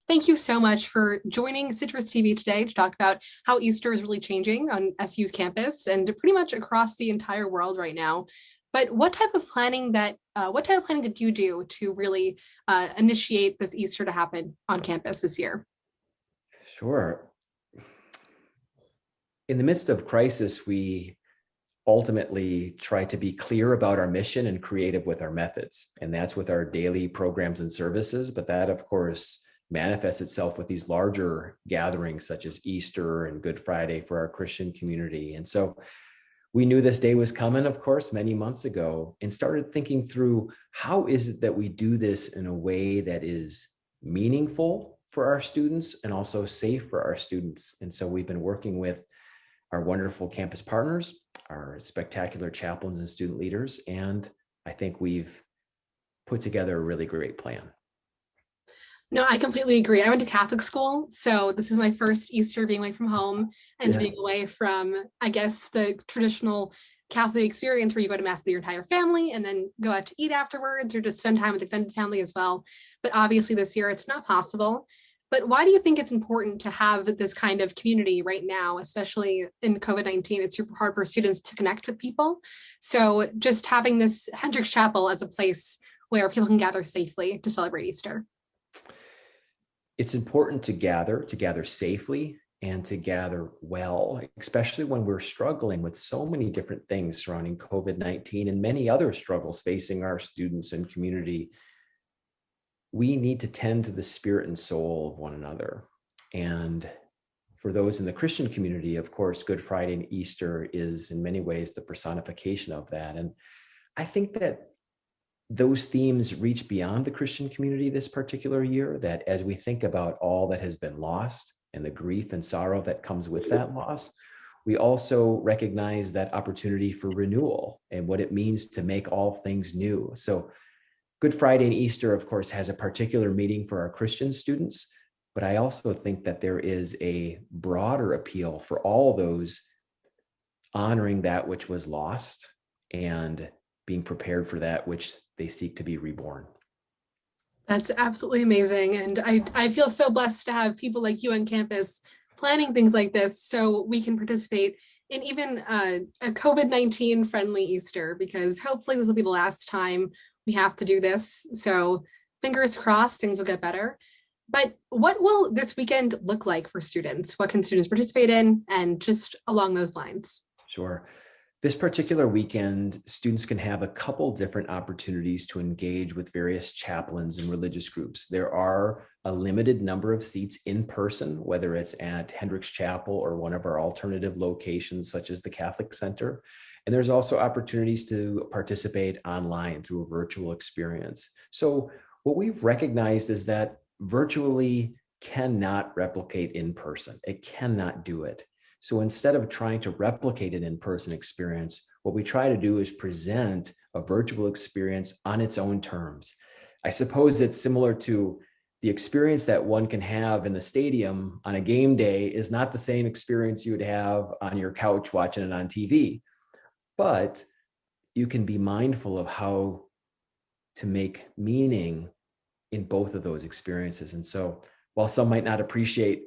Thank you so much for joining Citrus TV today to talk about how Easter is really changing on SU's campus and pretty much across the entire world right now. But what type of planning did you do to really initiate this Easter to happen on campus this year? Sure. In the midst of crisis, we ultimately try to be clear about our mission and creative with our methods. And that's with our daily programs and services. But that, of course, manifests itself with these larger gatherings such as Easter and Good Friday for our Christian community. And so we knew this day was coming, of course, many months ago, and started thinking through how is it that we do this in a way that is meaningful for our students and also safe for our students. And so we've been working with our wonderful campus partners, our spectacular chaplains and student leaders, and I think we've put together a really great plan. No, I completely agree. I went to Catholic school, so this is my first Easter being away from home and Yeah. being away from, I guess, the traditional Catholic experience where you go to mass with your entire family and then go out to eat afterwards or just spend time with extended family as well. But obviously this year it's not possible. But why do you think it's important to have this kind of community right now, especially in COVID-19? It's super hard for students to connect with people. So just having this Hendricks Chapel as a place where people can gather safely to celebrate Easter. It's important to gather safely and to gather well, especially when we're struggling with so many different things surrounding COVID-19 and many other struggles facing our students and community. We need to tend to the spirit and soul of one another. And for those in the Christian community, of course, Good Friday and Easter is in many ways the personification of that. And I think that those themes reach beyond the Christian community this particular year, that as we think about all that has been lost and the grief and sorrow that comes with that loss, we also recognize that opportunity for renewal and what it means to make all things new. So Good Friday and Easter, of course, has a particular meaning for our Christian students, but I also think that there is a broader appeal for all those honoring that which was lost and being prepared for that which they seek to be reborn. That's absolutely amazing. And I feel so blessed to have people like you on campus planning things like this so we can participate in even a COVID-19 friendly Easter, because hopefully this will be the last time we have to do this. So fingers crossed, things will get better. But what will this weekend look like for students? What can students participate in? And just along those lines. Sure. This particular weekend, students can have a couple different opportunities to engage with various chaplains and religious groups. There are a limited number of seats in person, whether it's at Hendricks Chapel or one of our alternative locations, such as the Catholic Center. And there's also opportunities to participate online through a virtual experience. So what we've recognized is that virtually cannot replicate in person. It cannot do it. So instead of trying to replicate an in-person experience, what we try to do is present a virtual experience on its own terms. I suppose it's similar to the experience that one can have in the stadium on a game day is not the same experience you would have on your couch watching it on TV, but you can be mindful of how to make meaning in both of those experiences. And so while some might not appreciate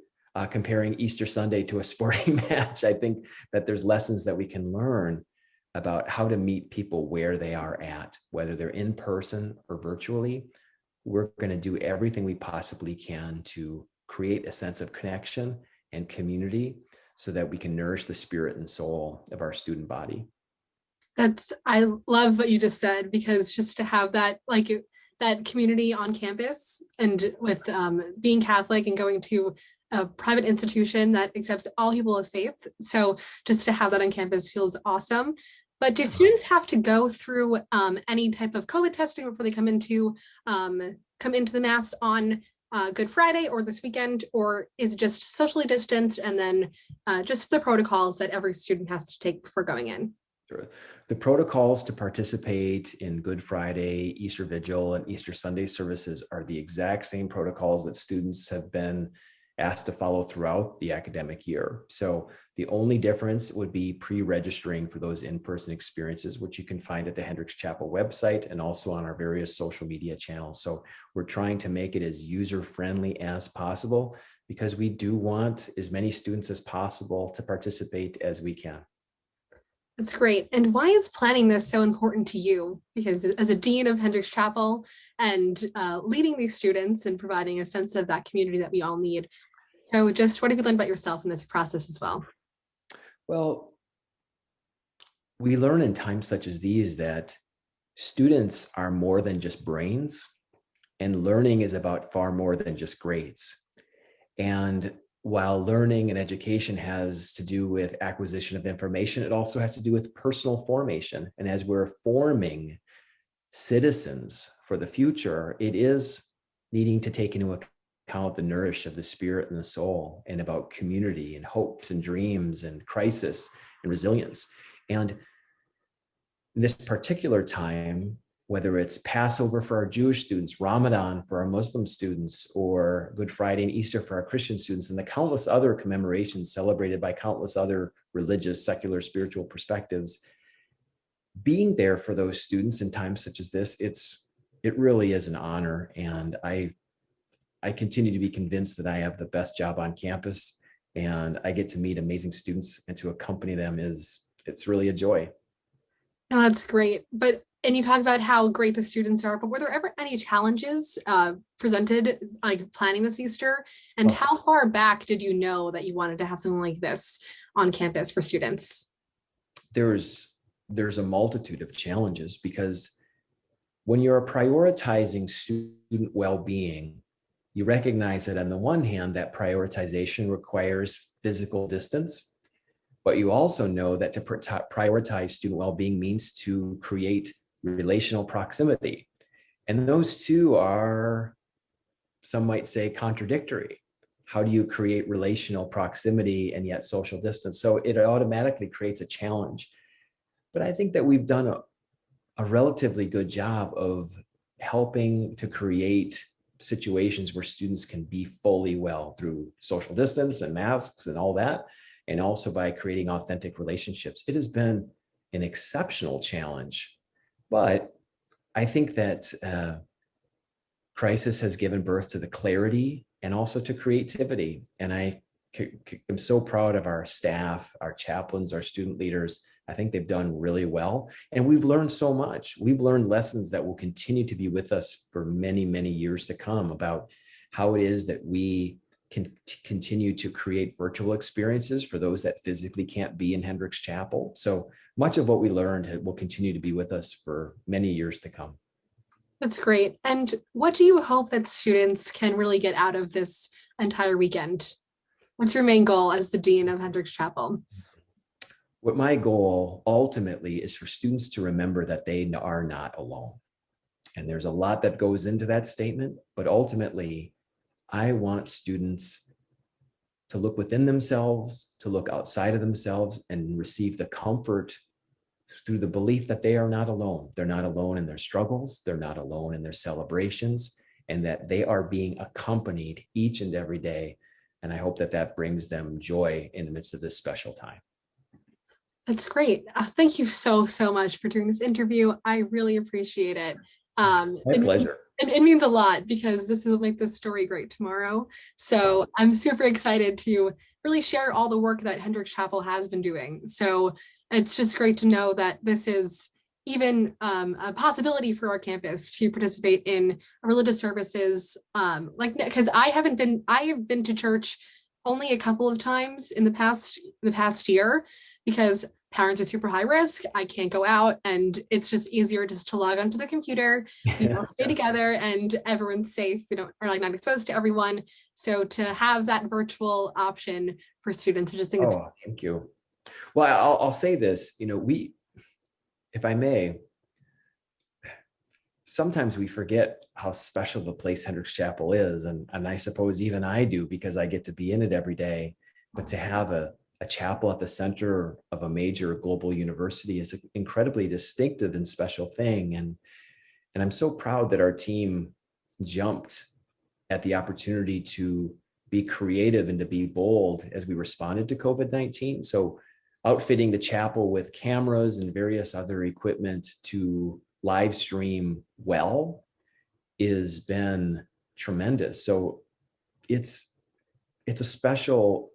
comparing Easter Sunday to a sporting match, I think that there's lessons that we can learn about how to meet people where they are at, whether they're in person or virtually. We're going to do everything we possibly can to create a sense of connection and community so that we can nourish the spirit and soul of our student body. I love what you just said, because just to have that, like that community on campus and with being Catholic and going to a private institution that accepts all people of faith. So just to have that on campus feels awesome. But do students have to go through any type of COVID testing before they come into the mass on Good Friday or this weekend, or is it just socially distanced and then just the protocols that every student has to take before going in? Sure. The protocols to participate in Good Friday, Easter Vigil, and Easter Sunday services are the exact same protocols that students have been asked to follow throughout the academic year. So the only difference would be pre-registering for those in-person experiences, which you can find at the Hendricks Chapel website and also on our various social media channels. So we're trying to make it as user-friendly as possible because we do want as many students as possible to participate as we can. That's great. And why is planning this so important to you? Because as a dean of Hendricks Chapel and leading these students and providing a sense of that community that we all need. So just what have you learned about yourself in this process as well? Well, we learn in times such as these that students are more than just brains, and learning is about far more than just grades. And while learning and education has to do with acquisition of information, it also has to do with personal formation. And as we're forming citizens for the future, it is needing to take into account the nourish of the spirit and the soul, and about community and hopes and dreams and crisis and resilience. And this particular time, whether it's Passover for our Jewish students, Ramadan for our Muslim students, or Good Friday and Easter for our Christian students, and the countless other commemorations celebrated by countless other religious, secular, spiritual perspectives, being there for those students in times such as this, it really is an honor. And I continue to be convinced that I have the best job on campus, and I get to meet amazing students, and to accompany them it's really a joy. No, that's great. And you talk about how great the students are, but were there ever any challenges presented, like planning this Easter? And how far back did you know that you wanted to have something like this on campus for students? There's a multitude of challenges, because when you're prioritizing student well-being, you recognize that on the one hand, that prioritization requires physical distance. But you also know that to prioritize student well-being means to create relational proximity. And those two are, some might say, contradictory. How do you create relational proximity and yet social distance? So it automatically creates a challenge. But I think that we've done a relatively good job of helping to create situations where students can be fully well through social distance and masks and all that, and also by creating authentic relationships. It has been an exceptional challenge, but I think that crisis has given birth to the clarity and also to creativity. And I am so proud of our staff, our chaplains, our student leaders. I think they've done really well. And we've learned so much. We've learned lessons that will continue to be with us for many, many years to come, about how it is that we can continue to create virtual experiences for those that physically can't be in Hendricks Chapel. So much of what we learned will continue to be with us for many years to come. That's great. And what do you hope that students can really get out of this entire weekend? What's your main goal as the Dean of Hendricks Chapel? What my goal ultimately is for students to remember that they are not alone. And there's a lot that goes into that statement, but ultimately, I want students to look within themselves, to look outside of themselves, and receive the comfort through the belief that they are not alone. They're not alone in their struggles. They're not alone in their celebrations, and that they are being accompanied each and every day. And I hope that that brings them joy in the midst of this special time. That's great. Thank you so much for doing this interview. I really appreciate it. My pleasure. And it means a lot, because this will make this story great tomorrow. So I'm super excited to really share all the work that Hendricks Chapel has been doing. So it's just great to know that this is even a possibility for our campus to participate in religious services. Because I have been to church only a couple of times in the past year, because parents are super high risk. I can't go out, and it's just easier just to log onto the computer, stay together, and everyone's safe, are not exposed to everyone. So to have that virtual option for students, I just think it's thank you. Well, I'll say this, if I may, sometimes we forget how special the place Hendricks Chapel is. And I suppose even I do, because I get to be in it every day. But to have a chapel at the center of a major global university is an incredibly distinctive and special thing. And I'm so proud that our team jumped at the opportunity to be creative and to be bold as we responded to COVID-19. So outfitting the chapel with cameras and various other equipment to live stream well has been tremendous. So it's a special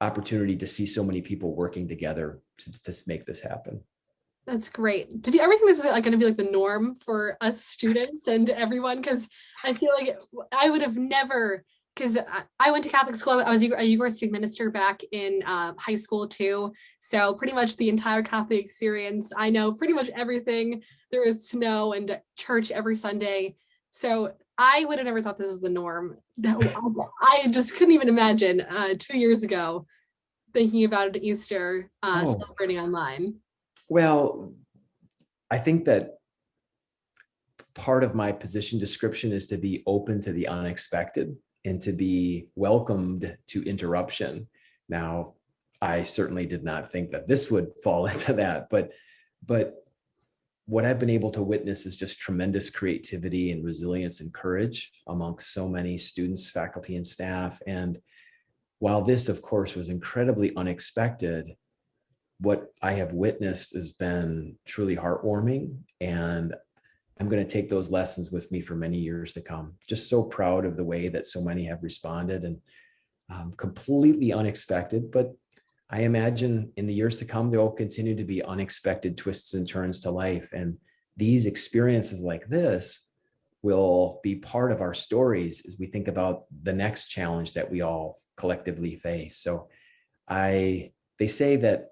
opportunity to see so many people working together to make this happen. That's great. Did you ever think this is going to be like the norm for us students and everyone? Because I feel like I would have never, because I went to Catholic school. I was a Eucharistic minister back in high school too. So pretty much the entire Catholic experience. I know pretty much everything there is to know, and church every Sunday. So I would have never thought this was the norm. I just couldn't even imagine 2 years ago thinking about it at Easter, celebrating online. Well, I think that part of my position description is to be open to the unexpected and to be welcomed to interruption. Now, I certainly did not think that this would fall into that, but what I've been able to witness is just tremendous creativity and resilience and courage amongst so many students, faculty, and staff. And while this, of course, was incredibly unexpected, what I have witnessed has been truly heartwarming, and I'm going to take those lessons with me for many years to come. Just so proud of the way that so many have responded, and completely unexpected, but I imagine in the years to come, there will continue to be unexpected twists and turns to life. And these experiences like this will be part of our stories as we think about the next challenge that we all collectively face. So they say that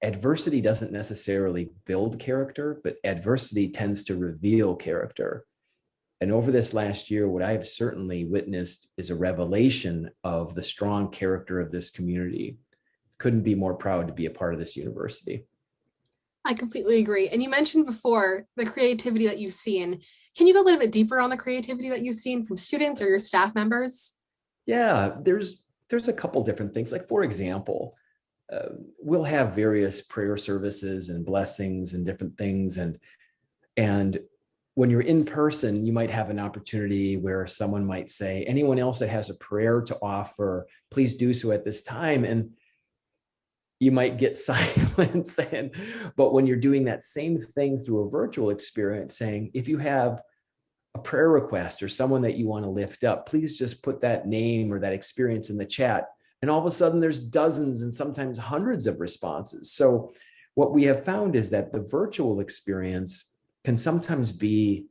adversity doesn't necessarily build character, but adversity tends to reveal character. And over this last year, what I have certainly witnessed is a revelation of the strong character of this community. Couldn't be more proud to be a part of this university. I completely agree. And you mentioned before the creativity that you've seen. Can you go a little bit deeper on the creativity that you've seen from students or your staff members? Yeah, there's a couple different things. Like, for example, we'll have various prayer services and blessings and different things. And when you're in person, you might have an opportunity where someone might say, anyone else that has a prayer to offer, please do so at this time. And you might get silence. But when you're doing that same thing through a virtual experience, saying, if you have a prayer request or someone that you want to lift up, please just put that name or that experience in the chat. And all of a sudden there's dozens and sometimes hundreds of responses. So what we have found is that the virtual experience can sometimes be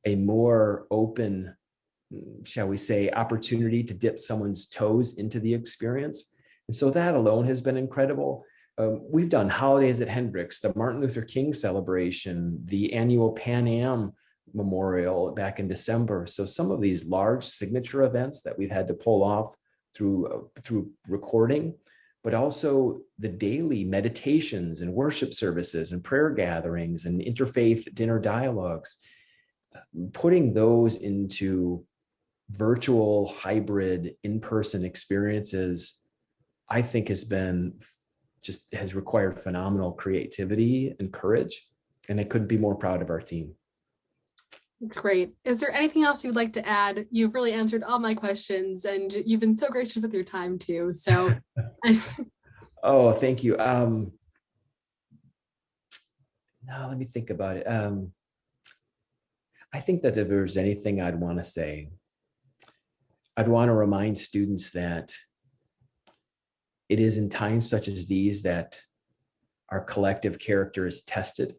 a more open, shall we say, opportunity to dip someone's toes into the experience. And so that alone has been incredible. We've done holidays at Hendricks, the Martin Luther King celebration, the annual Pan Am Memorial back in December. So some of these large signature events that we've had to pull off through recording, but also the daily meditations and worship services and prayer gatherings and interfaith dinner dialogues, putting those into virtual, hybrid, in-person experiences, I think has required phenomenal creativity and courage. And I couldn't be more proud of our team. That's great. Is there anything else you'd like to add? You've really answered all my questions, and you've been so gracious with your time too. So Oh, thank you. Now let me think about it. I think that if there's anything I'd want to say, I'd want to remind students that it is in times such as these that our collective character is tested.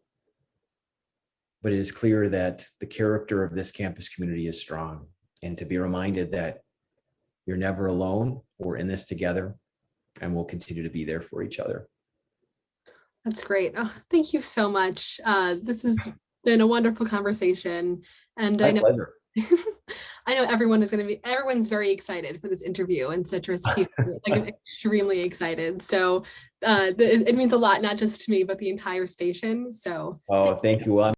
But it is clear that the character of this campus community is strong, and to be reminded that you're never alone. We're in this together, and we'll continue to be there for each other. That's great. Oh, thank you so much. This has been a wonderful conversation, and My pleasure. I know everyone's very excited for this interview, and Citrus TV, like extremely excited. So it means a lot, not just to me, but the entire station. So Oh, thank you.